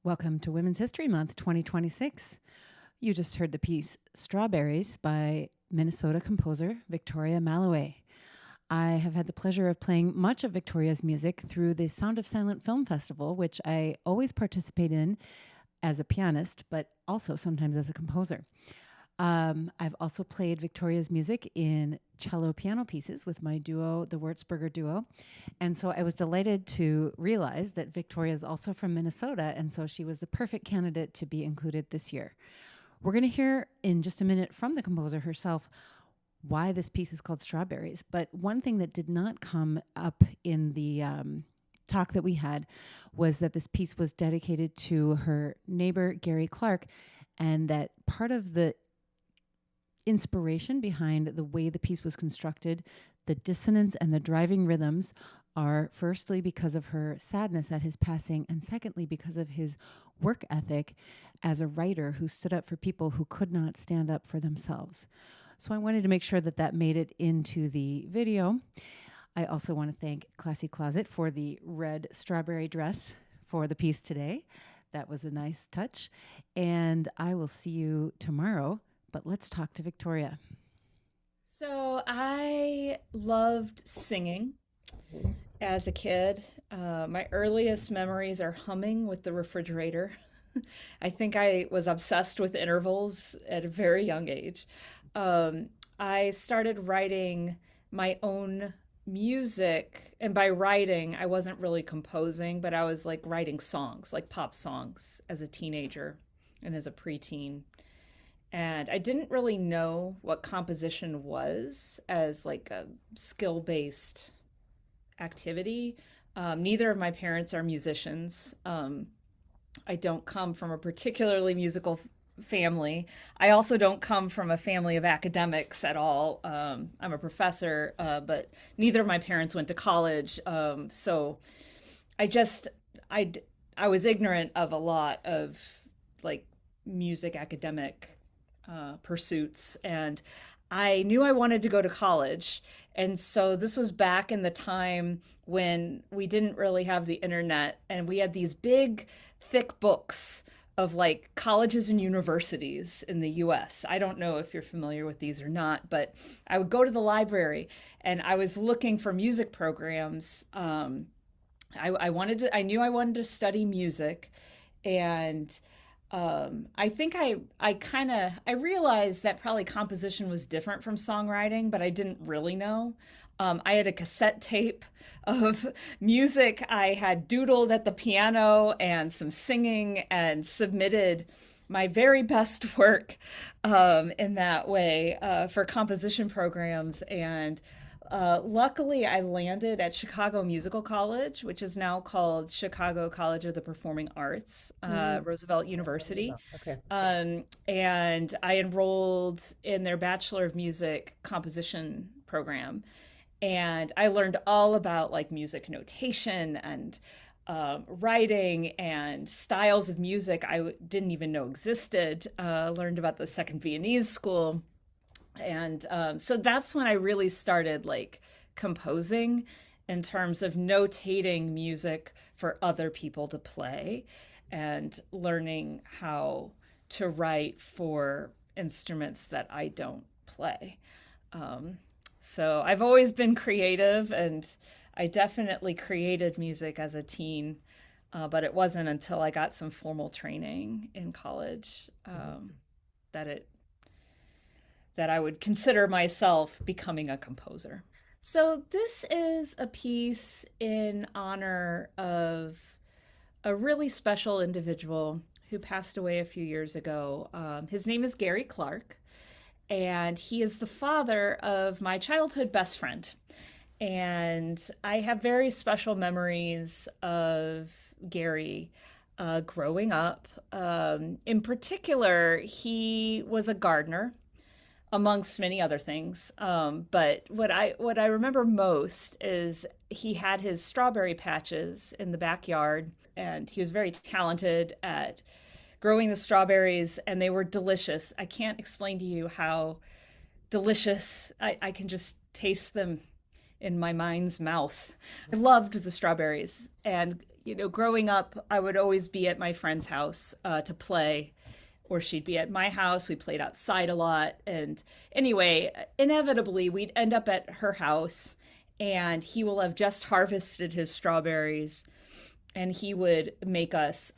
Welcome to Women's History Month 2026. You just heard the piece Strawberries by Minnesota composer Victoria Malawey. I have had the pleasure of playing much of Victoria's music through the Sound of Silent Film Festival, which I always participate in as a pianist, but also sometimes as a composer. I've also played Victoria's music in cello piano pieces with my duo, the Würzburger Duo. And so I was delighted to realize that Victoria is also from Minnesota, and so she was the perfect candidate to be included this year. We're going to hear in just a minute from the composer herself why this piece is called Strawberries. But one thing that did not come up in the talk that we had was that this piece was dedicated to her neighbor, Gary Clark, and that part of the inspiration behind the way the piece was constructed, the dissonance and the driving rhythms, are firstly because of her sadness at his passing, and secondly because of his work ethic as a writer who stood up for people who could not stand up for themselves. So I wanted to make sure that that made it into the video. I also want to thank Classy Closet for the red strawberry dress for the piece today. That was a nice touch. And I will see you tomorrow. But let's talk to Victoria. So I loved singing as a kid. My earliest memories are humming with the refrigerator. I think I was obsessed with intervals at a very young age. I started writing my own music, and by writing, I wasn't really composing, but I was like writing songs, like pop songs as a teenager and as a preteen. And I didn't really know what composition was as like a skill-based activity. Neither of my parents are musicians. I don't come from a particularly musical family. I also don't come from a family of academics at all. I'm a professor, but neither of my parents went to college. So I just, I, I was ignorant of a lot of like music academic pursuits, and I knew I wanted to go to college. And so this was back in the time when we didn't really have the internet, and we had these big, thick books of like colleges and universities in the US. I don't know if you're familiar with these or not, but I would go to the library and I was looking for music programs. I knew I wanted to study music, and I think I realized that probably composition was different from songwriting, but I didn't really know. I had a cassette tape of music I had doodled at the piano and some singing, and submitted my very best work in that way for composition programs. And luckily, I landed at Chicago Musical College, which is now called Chicago College of the Performing Arts, Roosevelt University. Okay. And I enrolled in their Bachelor of Music composition program. And I learned all about like music notation and writing and styles of music didn't even know existed. Learned about the Second Viennese School. And so that's when I really started like composing in terms of notating music for other people to play and learning how to write for instruments that I don't play. So I've always been creative, and I definitely created music as a teen, but it wasn't until I got some formal training in college that I would consider myself becoming a composer. So this is a piece in honor of a really special individual who passed away a few years ago. His name is Gary Clark, and he is the father of my childhood best friend. And I have very special memories of Gary growing up. In particular, he was a gardener, amongst many other things. But what I remember most is he had his strawberry patches in the backyard, and he was very talented at growing the strawberries, and they were delicious. I can't explain to you how delicious. I can just taste them in my mind's mouth. I loved the strawberries. And, growing up, I would always be at my friend's house to play, or she'd be at my house. We played outside a lot. And anyway, inevitably, we'd end up at her house, and he will have just harvested his strawberries, and he would make us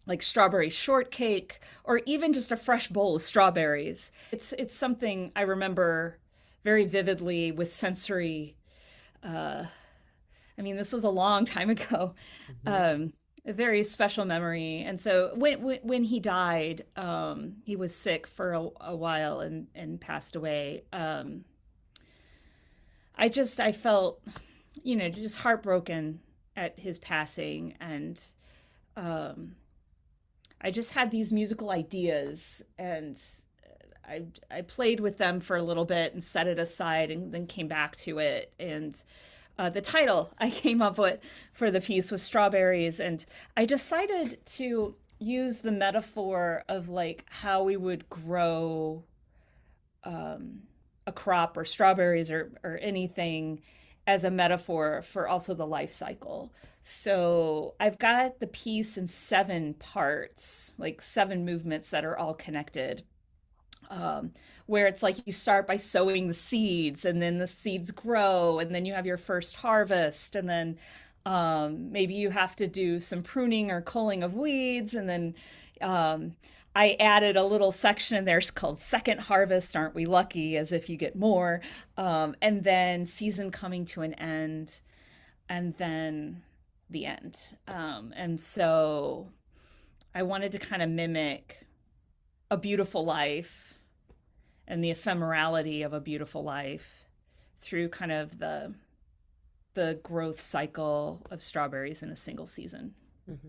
like strawberry shortcake, or even just a fresh bowl of strawberries. It's something I remember very vividly with sensory. This was a long time ago. A very special memory. And so when he died, he was sick for a while and passed away. I felt, just heartbroken at his passing. And I just had these musical ideas, and I played with them for a little bit and set it aside, and then came back to it. And the title I came up with for the piece was Strawberries. And I decided to use the metaphor of like how we would grow a crop or strawberries or anything as a metaphor for also the life cycle. So I've got the piece in 7 parts, like 7 movements that are all connected. Where it's like you start by sowing the seeds, and then the seeds grow, and then you have your first harvest, and then maybe you have to do some pruning or culling of weeds, and then I added a little section in there called Second Harvest, Aren't We Lucky, as if you get more, and then season coming to an end, and then the end. And so I wanted to kind of mimic a beautiful life and the ephemerality of a beautiful life through kind of the growth cycle of strawberries in a single season. Mm-hmm.